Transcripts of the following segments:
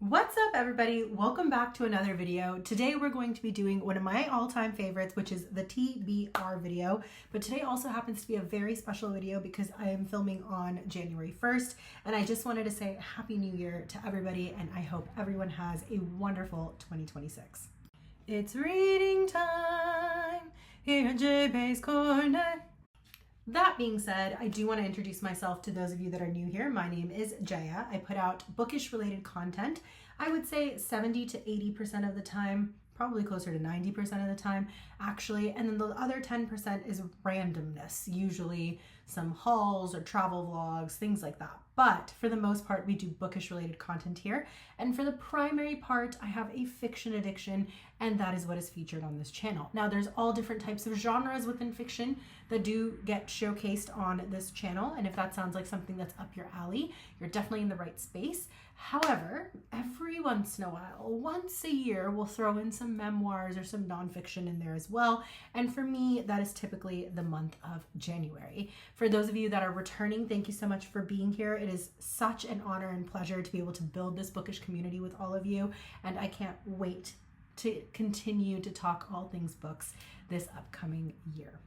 What's up, everybody? Welcome back to another video. Today we're going to be doing one of my all-time favorites, which is the TBR video. But today also happens to be a very special video because I am filming on January 1st. And I just wanted to say Happy New Year to everybody, and I hope everyone has a wonderful 2026. It's reading time here at JB's Corner. That being said, I do want to introduce myself to those of you that are new here. My name is Jaya. I put out bookish related content. I would say 70 to 80% of the time, probably closer to 90% of the time, actually. And then the other 10% is randomness, usually some hauls or travel vlogs, things like that. But for the most part, we do bookish related content here. And for the primary part, I have a fiction addiction, and that is what is featured on this channel. Now, there's all different types of genres within fiction that do get showcased on this channel. And if that sounds like something that's up your alley, you're definitely in the right space. However, every once in a while, once a year, we'll throw in some memoirs or some nonfiction in there as well. And for me, that is typically the month of January. For those of you that are returning, thank you so much for being here. It is such an honor and pleasure to be able to build this bookish community with all of you. And I can't wait to continue to talk all things books this upcoming year.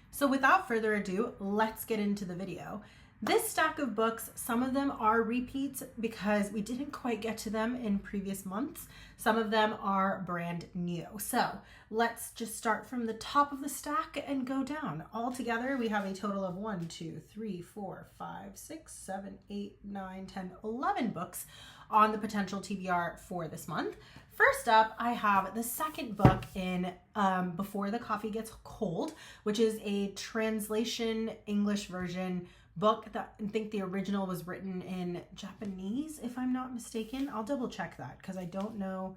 So without further ado, let's get into the video. This stack of books, some of them are repeats because we didn't quite get to them in previous months. Some of them are brand new. So let's just start from the top of the stack and go down. All together, we have a total of 1, 2, 3, 4, 5, 6, 7, 8, 9, 10, 11 books on the potential TBR for this month. First up, I have the second book in Before the Coffee Gets Cold, which is a translation English version book that I think the original was written in Japanese, if I'm not mistaken. I'll double check that because I don't know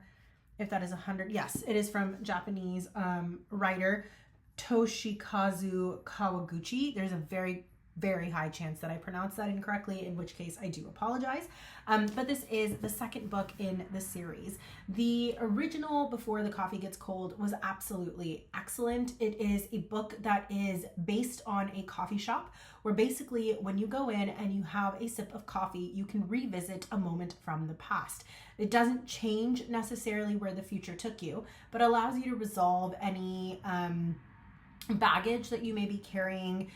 if that is 100. Yes, it is from Japanese writer Toshikazu Kawaguchi. There's a very high chance that I pronounced that incorrectly, in which case I do apologize. But this is the second book in the series. The original Before the Coffee Gets Cold was absolutely excellent. It is a book that is based on a coffee shop where basically when you go in and you have a sip of coffee, you can revisit a moment from the past. It doesn't change necessarily where the future took you, but allows you to resolve any baggage that you may be carrying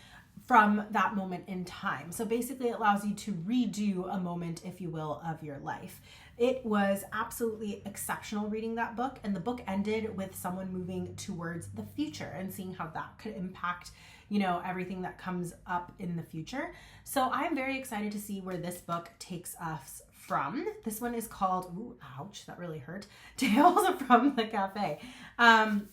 from that moment in time. So basically it allows you to redo a moment, if you will, of your life. It was absolutely exceptional reading that book, and the book ended with someone moving towards the future and seeing how that could impact, you know, everything that comes up in the future. So I'm very excited to see where this book takes us from. This one is called, ooh, ouch, that really hurt, Tales from the Cafe.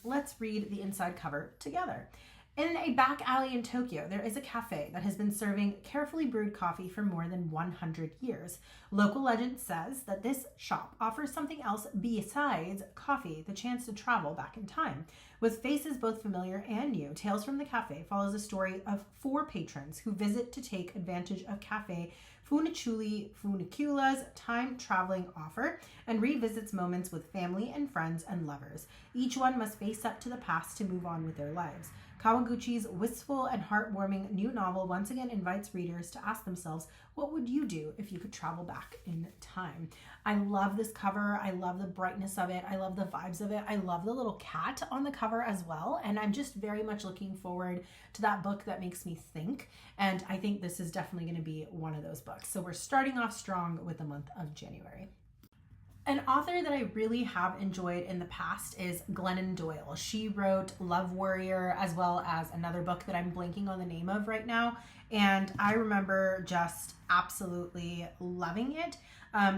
Let's read the inside cover together. In a back alley in Tokyo, there is a cafe that has been serving carefully brewed coffee for more than 100 years. Local legend says that this shop offers something else besides coffee, the chance to travel back in time. With faces both familiar and new, Tales from the Cafe follows a story of 4 patrons who visit to take advantage of Cafe Funicula's time-traveling offer and revisits moments with family and friends and lovers. Each one must face up to the past to move on with their lives. Kawaguchi's wistful and heartwarming new novel once again invites readers to ask themselves, what would you do if you could travel back in time? I love this cover. I love the brightness of it. I love the vibes of it. I love the little cat on the cover as well. And I'm just very much looking forward to that book that makes me think. And I think this is definitely going to be one of those books. So we're starting off strong with the month of January. An author that I really have enjoyed in the past is Glennon Doyle. She wrote Love Warrior as well as another book that I'm blanking on the name of right now. And I remember just absolutely loving it.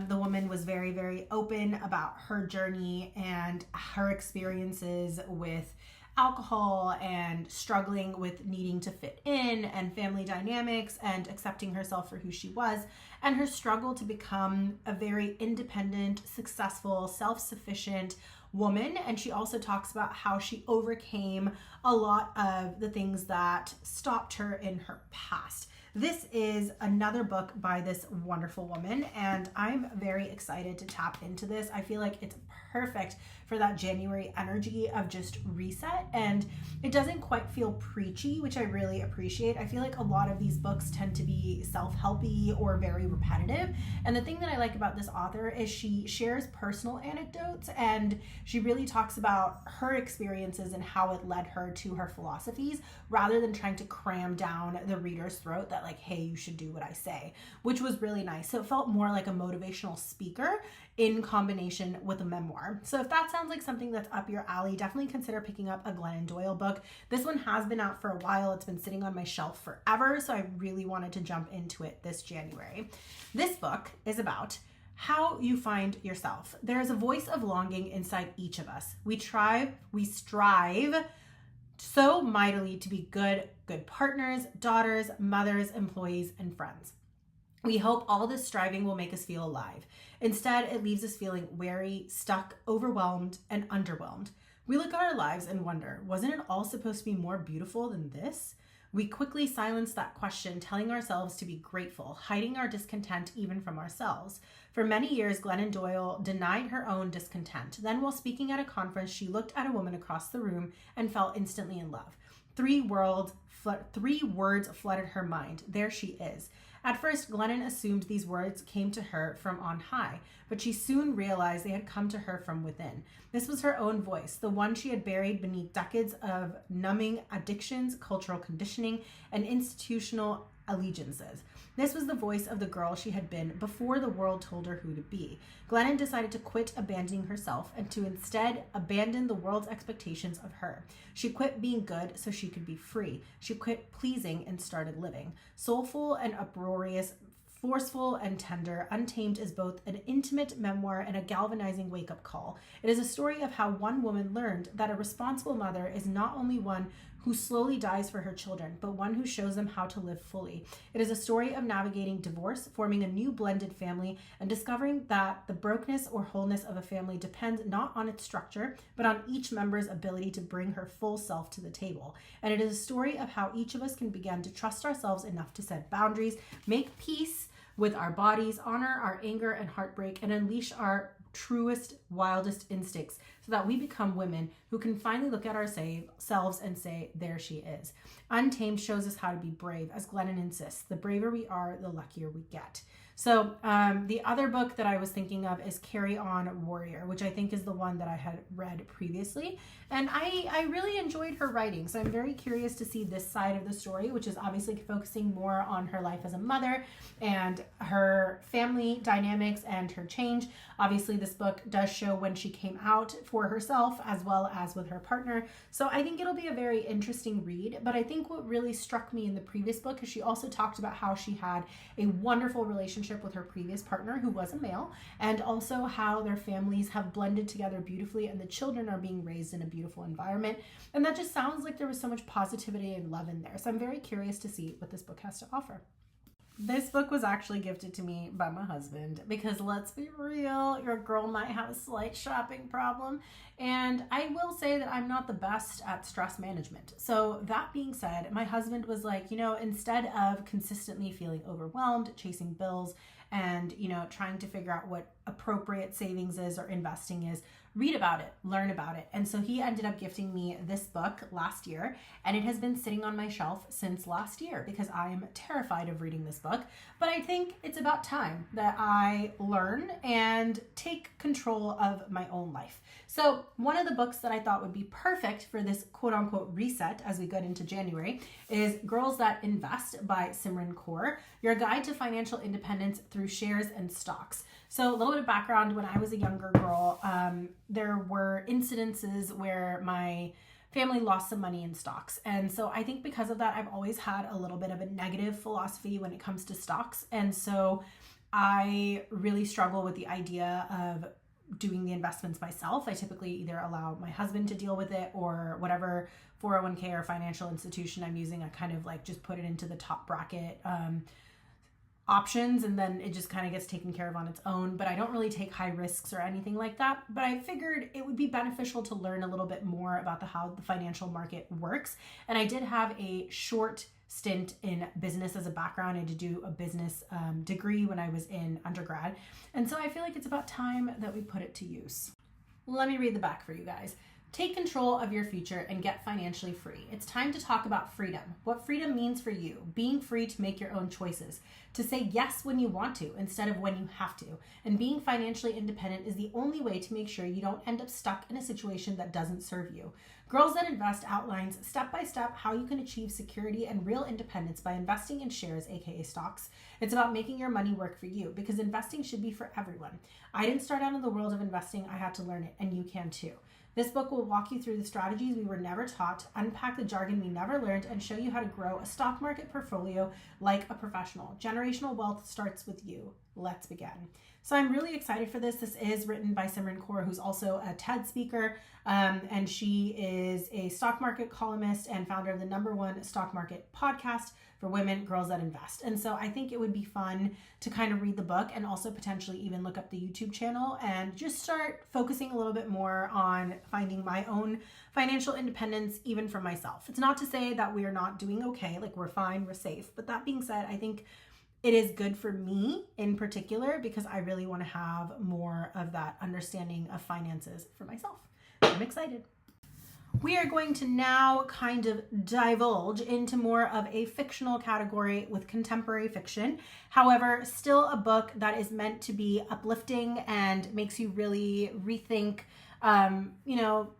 The woman was very open about her journey and her experiences with alcohol and struggling with needing to fit in and family dynamics and accepting herself for who she was, and her struggle to become a very independent, successful, self-sufficient woman. And she also talks about how she overcame a lot of the things that stopped her in her past. This is another book by this wonderful woman, and I'm very excited to tap into this. I feel like it's perfect for that January energy of just reset, and it doesn't quite feel preachy, which I really appreciate. I feel like a lot of these books tend to be self-helpy or very repetitive, and the thing that I like about this author is she shares personal anecdotes, and she really talks about her experiences and how it led her to her philosophies, rather than trying to cram down the reader's throat that like, hey, you should do what I say, which was really nice. So it felt more like a motivational speaker in combination with a memoir. So if that sounds like something that's up your alley, definitely consider picking up a Glennon Doyle book. This one has been out for a while. It's been sitting on my shelf forever, so I really wanted to jump into it this January. This book is about how you find yourself. There is a voice of longing inside each of us. We strive so mightily to be good partners, daughters, mothers, employees, and friends. We hope all this striving will make us feel alive. Instead, it leaves us feeling weary, stuck, overwhelmed, and underwhelmed. We look at our lives and wonder, wasn't it all supposed to be more beautiful than this? We quickly silence that question, telling ourselves to be grateful, hiding our discontent even from ourselves. For many years, Glennon Doyle denied her own discontent. Then, while speaking at a conference, she looked at a woman across the room and fell instantly in love. Three words flooded her mind. There she is. At first, Glennon assumed these words came to her from on high, but she soon realized they had come to her from within. This was her own voice, the one she had buried beneath decades of numbing addictions, cultural conditioning, and institutional allegiances. This was the voice of the girl she had been before the world told her who to be. Glennon decided to quit abandoning herself and to instead abandon the world's expectations of her. She quit being good so she could be free. She quit pleasing and started living. Soulful and uproarious, forceful and tender, Untamed is both an intimate memoir and a galvanizing wake-up call. It is a story of how one woman learned that a responsible mother is not only one who slowly dies for her children, but one who shows them how to live fully. It is a story of navigating divorce, forming a new blended family, and discovering that the brokenness or wholeness of a family depends not on its structure, but on each member's ability to bring her full self to the table. And it is a story of how each of us can begin to trust ourselves enough to set boundaries, make peace with our bodies, honor our anger and heartbreak, and unleash our truest, wildest instincts so that we become women who can finally look at ourselves and say, there she is. Untamed shows us how to be brave, as Glennon insists. The braver we are, the luckier we get. So the other book that I was thinking of is Carry On Warrior, which I think is the one that I had read previously. And I really enjoyed her writing. So I'm very curious to see this side of the story, which is obviously focusing more on her life as a mother and her family dynamics and her change. Obviously, this book does show when she came out for herself as well as with her partner. So I think it'll be a very interesting read. But I think what really struck me in the previous book is she also talked about how she had a wonderful relationship with her previous partner who was a male, and also how their families have blended together beautifully and the children are being raised in a beautiful environment. And that just sounds like there was so much positivity and love in there. So I'm very curious to see what this book has to offer. This book was actually gifted to me by my husband because, let's be real, your girl might have a slight shopping problem. And I will say that I'm not the best at stress management. So that being said, my husband was like, instead of consistently feeling overwhelmed, chasing bills, and, trying to figure out what appropriate savings is or investing is, read about it, learn about it. And so he ended up gifting me this book last year, and it has been sitting on my shelf since last year because I'm terrified of reading this book. But I think it's about time that I learn and take control of my own life. So one of the books that I thought would be perfect for this quote unquote reset as we get into January is Girls That Invest by Simran Kaur, your guide to financial independence through shares and stocks. So a little bit of background, when I was a younger girl, there were incidences where my family lost some money in stocks. And so I think because of that, I've always had a little bit of a negative philosophy when it comes to stocks. And so I really struggle with the idea of doing the investments myself. I typically either allow my husband to deal with it, or whatever 401k or financial institution I'm using, I kind of like just put it into the top bracket options, and then it just kind of gets taken care of on its own. But I don't really take high risks or anything like that. But I figured it would be beneficial to learn a little bit more about how the financial market works. And I did have a short stint in business as a background. I did do a business degree when I was in undergrad. And so I feel like it's about time that we put it to use. Let me read the back for you guys. Take control of your future and get financially free. It's time to talk about freedom. What freedom means for you. Being free to make your own choices. To say yes when you want to instead of when you have to. And being financially independent is the only way to make sure you don't end up stuck in a situation that doesn't serve you. Girls That Invest outlines step by step how you can achieve security and real independence by investing in shares, aka stocks. It's about making your money work for you because investing should be for everyone. I didn't start out in the world of investing. I had to learn it, and you can too. This book will walk you through the strategies we were never taught, unpack the jargon we never learned, and show you how to grow a stock market portfolio like a professional. Generational wealth starts with you. Let's begin. So I'm really excited for this. This is written by Simran Kaur, who's also a TED speaker, and she is a stock market columnist and founder of the #1 stock market podcast for women, Girls That Invest. And so I think it would be fun to kind of read the book and also potentially even look up the YouTube channel and just start focusing a little bit more on finding my own financial independence, even for myself. It's not to say that we are not doing okay, like we're fine, we're safe. But that being said, I think it is good for me in particular because I really want to have more of that understanding of finances for myself. I'm excited. We are going to now kind of divulge into more of a fictional category with contemporary fiction. However, still a book that is meant to be uplifting and makes you really rethink,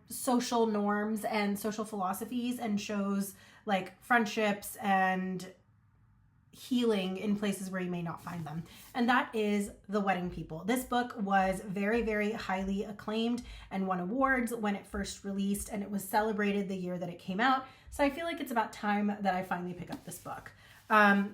social norms and social philosophies and shows like friendships and healing in places where you may not find them. And that is The Wedding People. This book was very, very highly acclaimed and won awards when it first released, and it was celebrated the year that it came out. So I feel like it's about time that I finally pick up this book.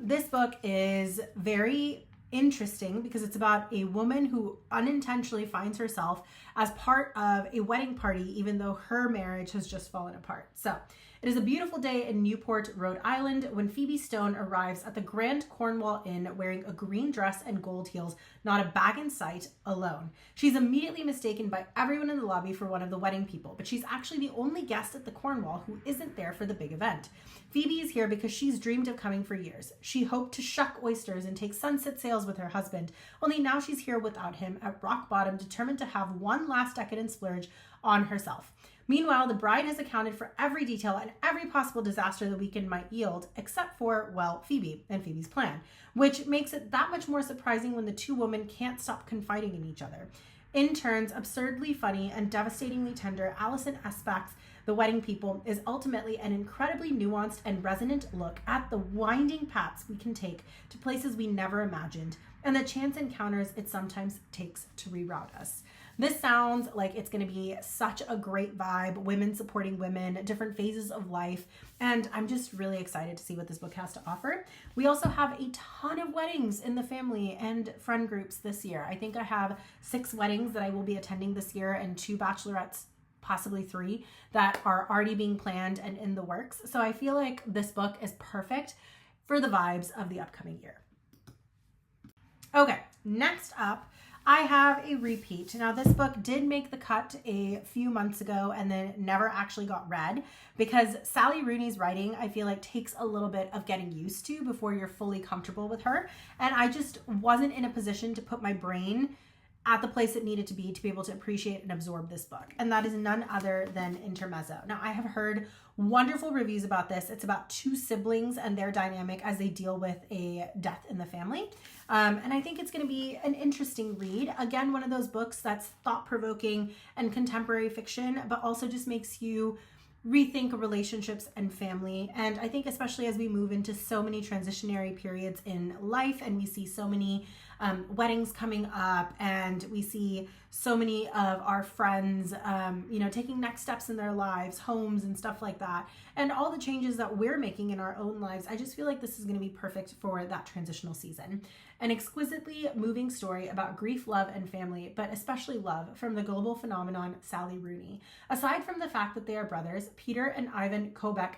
This book is very interesting because it's about a woman who unintentionally finds herself as part of a wedding party, even though her marriage has just fallen apart. So it is a beautiful day in Newport, Rhode Island, when Phoebe Stone arrives at the Grand Cornwall Inn wearing a green dress and gold heels, not a bag in sight, alone. She's immediately mistaken by everyone in the lobby for one of the wedding people, but she's actually the only guest at the Cornwall who isn't there for the big event. Phoebe is here because she's dreamed of coming for years. She hoped to shuck oysters and take sunset sails with her husband, only now she's here without him at rock bottom, determined to have one last decadent splurge on herself. Meanwhile, the bride has accounted for every detail and every possible disaster the weekend might yield, except for, well, Phoebe and Phoebe's plan, which makes it that much more surprising when the two women can't stop confiding in each other. In turns, absurdly funny and devastatingly tender, Alison Espach's The Wedding People is ultimately an incredibly nuanced and resonant look at the winding paths we can take to places we never imagined, and the chance encounters it sometimes takes to reroute us. This sounds like it's going to be such a great vibe, women supporting women, different phases of life, and I'm just really excited to see what this book has to offer. We also have a ton of weddings in the family and friend groups this year. I think I have 6 weddings that I will be attending this year and 2 bachelorettes, possibly 3, that are already being planned and in the works. So I feel like this book is perfect for the vibes of the upcoming year. Okay, next up, I have a repeat. Now, this book did make the cut a few months ago and then never actually got read because Sally Rooney's writing, I feel like, takes a little bit of getting used to before you're fully comfortable with her. And I just wasn't in a position to put my brain at the place it needed to be able to appreciate and absorb this book. And that is none other than Intermezzo. Now, I have heard wonderful reviews about this. It's about 2 siblings and their dynamic as they deal with a death in the family. And I think it's going to be an interesting read. Again, one of those books that's thought-provoking and contemporary fiction, but also just makes you rethink relationships and family. And I think especially as we move into so many transitionary periods in life and we see so many weddings coming up and we see so many of our friends, taking next steps in their lives, homes and stuff like that, and all the changes that we're making in our own lives, I just feel like this is going to be perfect for that transitional season. An exquisitely moving story about grief, love, and family, but especially love, from the global phenomenon Sally Rooney. Aside from the fact that they are brothers, Peter and Ivan Kobeck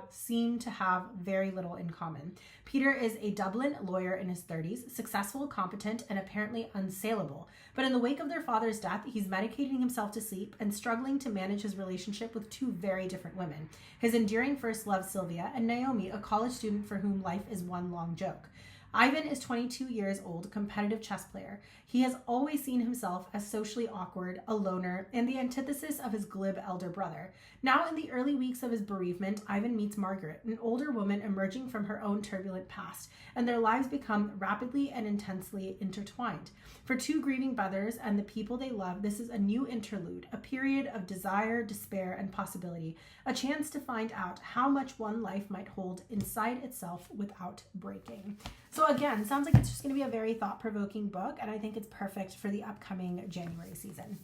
seem to have very little in common. Peter is a Dublin lawyer in his 30s, successful, competent, incompetent, and apparently unsaleable. But in the wake of their father's death, he's medicating himself to sleep and struggling to manage his relationship with two very different women. His endearing first love, Sylvia, and Naomi, a college student for whom life is one long joke. Ivan is 22 years old, a competitive chess player. He has always seen himself as socially awkward, a loner, and the antithesis of his glib elder brother. Now, in the early weeks of his bereavement, Ivan meets Margaret, an older woman emerging from her own turbulent past, and their lives become rapidly and intensely intertwined. For two grieving brothers and the people they love, this is a new interlude, a period of desire, despair, and possibility, a chance to find out how much one life might hold inside itself without breaking. So again, sounds like it's just going to be a very thought-provoking book, and I think it's perfect for the upcoming January season.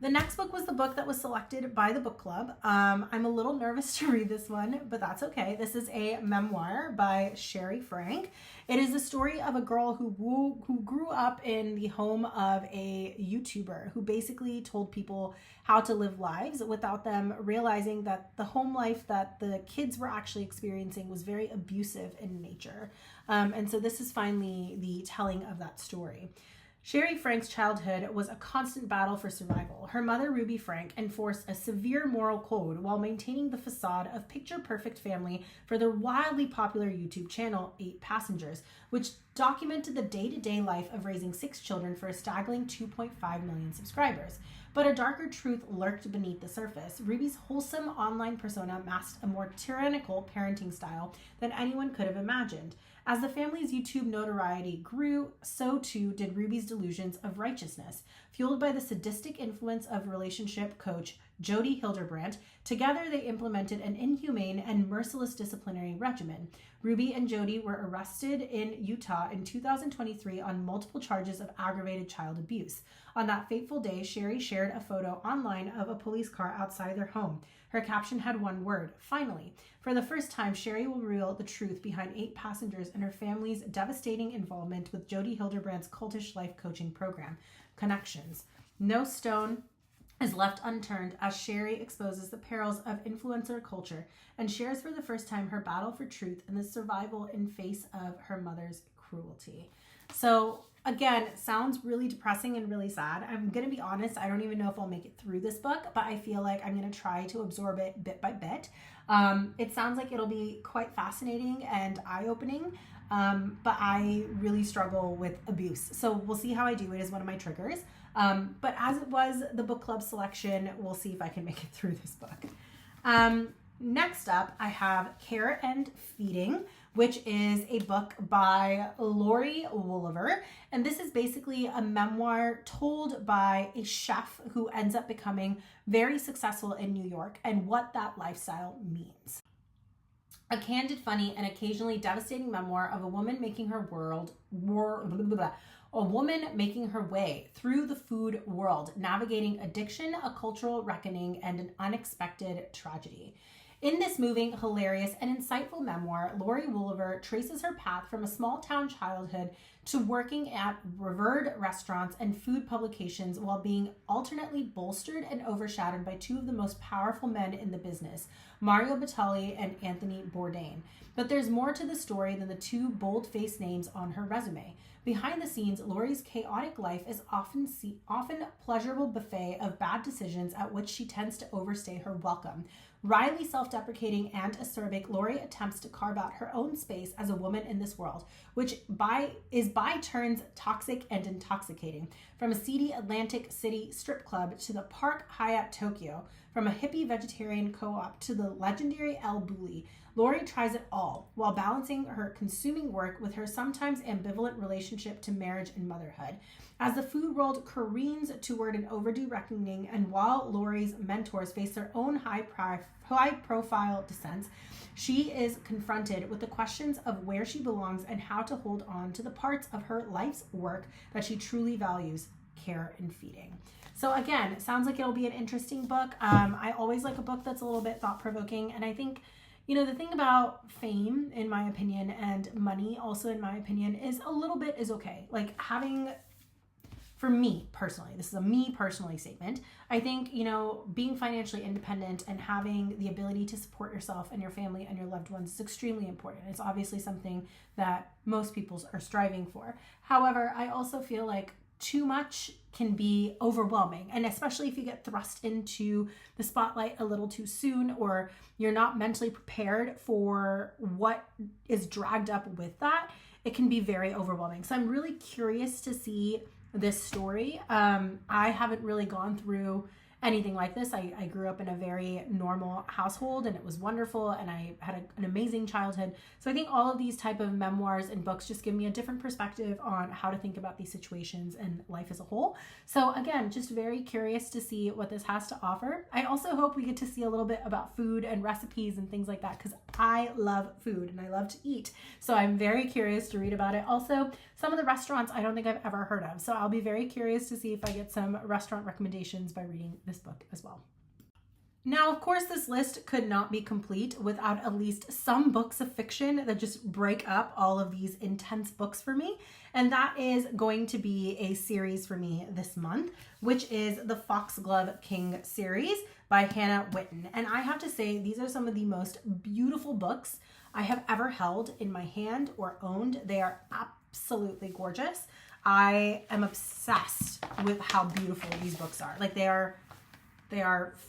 The next book was the book that was selected by the book club. I'm a little nervous to read this one, but that's okay. This is a memoir by Sherry Frank. It is the story of a girl who grew up in the home of a YouTuber who basically told people how to live lives without them realizing that the home life that the kids were actually experiencing was very abusive in nature. And so this is finally the telling of that story. Sherry Frank's childhood was a constant battle for survival. Her mother, Ruby Frank, enforced a severe moral code while maintaining the facade of picture-perfect family for their wildly popular YouTube channel, 8 Passengers, which documented the day-to-day life of raising 6 children for a staggering 2.5 million subscribers. But a darker truth lurked beneath the surface. Ruby's wholesome online persona masked a more tyrannical parenting style than anyone could have imagined. As the family's YouTube notoriety grew, so too did Ruby's delusions of righteousness. Fueled by the sadistic influence of relationship coach Jody Hildebrandt, together they implemented an inhumane and merciless disciplinary regimen. Ruby and Jody were arrested in Utah in 2023 on multiple charges of aggravated child abuse. On that fateful day, Sherry shared a photo online of a police car outside their home. Her caption had one word: finally. For the first time, Sherry will reveal the truth behind 8 Passengers and her family's devastating involvement with Jody Hildebrandt's cultish life coaching program, Connections. No stone is left unturned as Sherry exposes the perils of influencer culture and shares for the first time her battle for truth and the survival in face of her mother's cruelty. So again, sounds really depressing and really sad. I'm going to be honest, I don't even know if I'll make it through this book, but I feel like I'm going to try to absorb it bit by bit. It sounds like it'll be quite fascinating and eye-opening, but I really struggle with abuse. So we'll see how I do. It is one of my triggers. But as it was the book club selection, we'll see if I can make it through this book. Next up, I have Care and Feeding, which is a book by Lori Woolever. And this is basically a memoir told by a chef who ends up becoming very successful in New York and what that lifestyle means. A candid, funny, and occasionally devastating memoir of a woman making her way through the food world, navigating addiction, a cultural reckoning, and an unexpected tragedy. In this moving, hilarious, and insightful memoir, Lori Woolever traces her path from a small-town childhood to working at revered restaurants and food publications while being alternately bolstered and overshadowed by 2 of the most powerful men in the business, Mario Batali and Anthony Bourdain. But there's more to the story than the 2 bold-faced names on her resume. Behind the scenes, Lori's chaotic life is often pleasurable buffet of bad decisions at which she tends to overstay her welcome. Wryly self-deprecating and acerbic, Lori attempts to carve out her own space as a woman in this world, which is by turns toxic and intoxicating. From a seedy Atlantic City strip club to the Park Hyatt Tokyo, from a hippie vegetarian co-op to the legendary El Bulli, Lori tries it all while balancing her consuming work with her sometimes ambivalent relationship to marriage and motherhood. As the food world careens toward an overdue reckoning, and while Lori's mentors face their own high-profile descents, she is confronted with the questions of where she belongs and how to hold on to the parts of her life's work that she truly values: care and feeding. So again, it sounds like it'll be an interesting book. I always like a book that's a little bit thought-provoking, and I think, you know, the thing about fame, in my opinion, and money also in my opinion, is a little bit is okay. Like having for me personally, this is a me personally statement, I think, you know, being financially independent and having the ability to support yourself and your family and your loved ones is extremely important. It's obviously something that most people are striving for. However, I also feel like too much can be overwhelming, and especially if you get thrust into the spotlight a little too soon, or you're not mentally prepared for what is dragged up with that, it can be very overwhelming. So I'm really curious to see this story. I haven't really gone through anything like this. I grew up in a very normal household, and it was wonderful, and I had an amazing childhood. So I think all of these type of memoirs and books just give me a different perspective on how to think about these situations and life as a whole. So again, just very curious to see what this has to offer. I also hope we get to see a little bit about food and recipes and things like that, because I love food and I love to eat. So I'm very curious to read about it. Also, some of the restaurants I don't think I've ever heard of. So I'll be very curious to see if I get some restaurant recommendations by reading this book as well. Now, of course, this list could not be complete without at least some books of fiction that just break up all of these intense books for me. And that is going to be a series for me this month, which is the Foxglove King series by Hannah Whitten. And I have to say, these are some of the most beautiful books I have ever held in my hand or owned. They are absolutely gorgeous. I am obsessed with how beautiful these books are. Like they are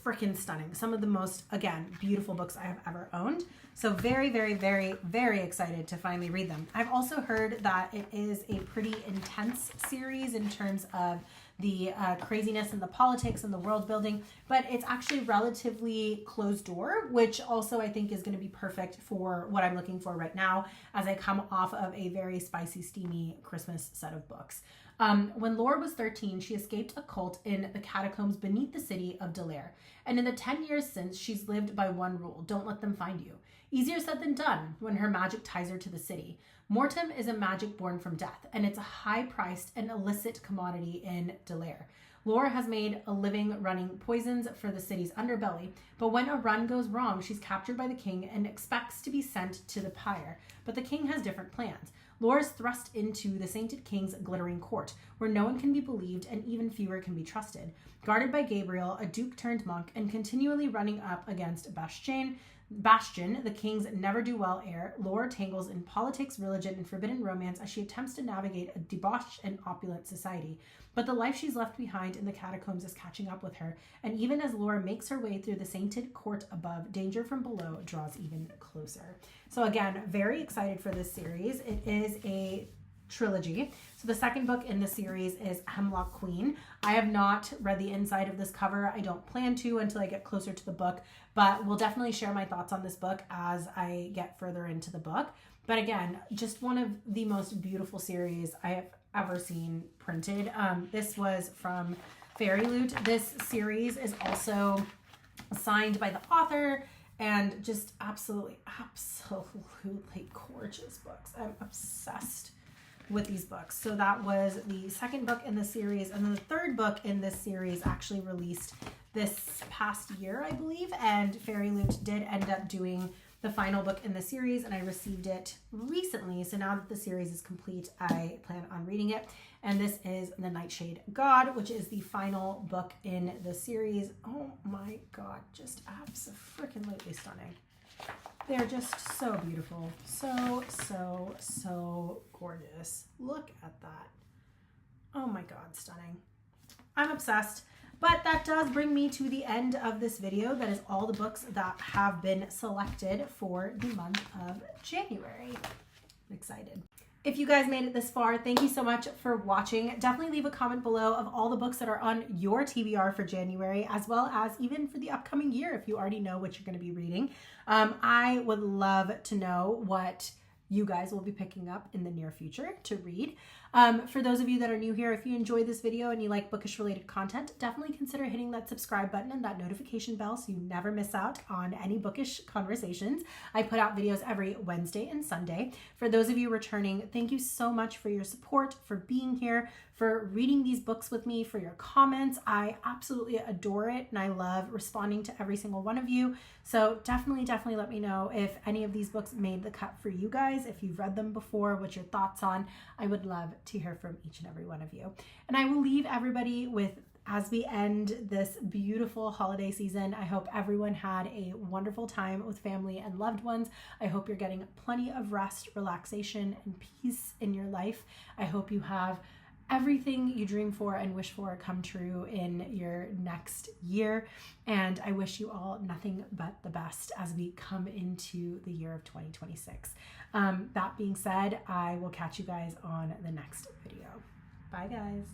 freaking stunning. Some of the most, again, beautiful books I have ever owned. So very, very, very, very excited to finally read them. I've also heard that it is a pretty intense series in terms of the craziness and the politics and the world building, but it's actually relatively closed door, which also I think is going to be perfect for what I'm looking for right now as I come off of a very spicy, steamy Christmas set of books. When Laura was 13, she escaped a cult in the catacombs beneath the city of Delaire. And in the 10 years since, she's lived by one rule: don't let them find you. Easier said than done when her magic ties her to the city. Mortem is a magic born from death, and it's a high-priced and illicit commodity in Delaire. Laura has made a living running poisons for the city's underbelly, but when a run goes wrong, she's captured by the king and expects to be sent to the pyre. But the king has different plans. Laura's thrust into the Sainted King's glittering court, where no one can be believed and even fewer can be trusted. Guarded by Gabriel, a duke-turned-monk, and continually running up against Bastion, the king's never-do-well heir, Laura tangles in politics, religion, and forbidden romance as she attempts to navigate a debauched and opulent society. But the life she's left behind in the catacombs is catching up with her, and even as Laura makes her way through the sainted court above, danger from below draws even closer. So again, very excited for this series. It is a trilogy. So the second book in the series is Hemlock Queen. I have not read the inside of this cover. I don't plan to until I get closer to the book, but we'll definitely share my thoughts on this book as I get further into the book. But again, just one of the most beautiful series I have ever seen printed. This was from Fairy Loot. This series is also signed by the author, and just absolutely gorgeous books. I'm obsessed with these books. So that was the second book in the series, and then the third book in this series actually released this past year, I believe, and Fairy Loot did end up doing the final book in the series, and I received it recently. So now that the series is complete, I plan on reading it. And this is The Nightshade God, which is the final book in the series. Oh my God, just absolutely stunning. They're just so beautiful. So gorgeous. Look at that. Oh my God, stunning. I'm obsessed. But that does bring me to the end of this video. That is all the books that have been selected for the month of January. I'm excited. If you guys made it this far, thank you so much for watching. Definitely leave a comment below of all the books that are on your TBR for January, as well as even for the upcoming year if you already know what you're going to be reading. I would love to know what you guys will be picking up in the near future to read. For those of you that are new here, if you enjoyed this video and you like bookish related content, definitely consider hitting that subscribe button and that notification bell so you never miss out on any bookish conversations. I put out videos every Wednesday and Sunday. For those of you returning, thank you so much for your support, for being here, for reading these books with me, for your comments. I absolutely adore it, and I love responding to every single one of you. So definitely let me know if any of these books made the cut for you guys, if you've read them before, what your thoughts on. I would love to hear from each and every one of you. And I will leave everybody with, as we end this beautiful holiday season, I hope everyone had a wonderful time with family and loved ones. I hope you're getting plenty of rest, relaxation, and peace in your life. I hope you have everything you dream for and wish for come true in your next year. And I wish you all nothing but the best as we come into the year of 2026. That being said, I will catch you guys on the next video. Bye, guys.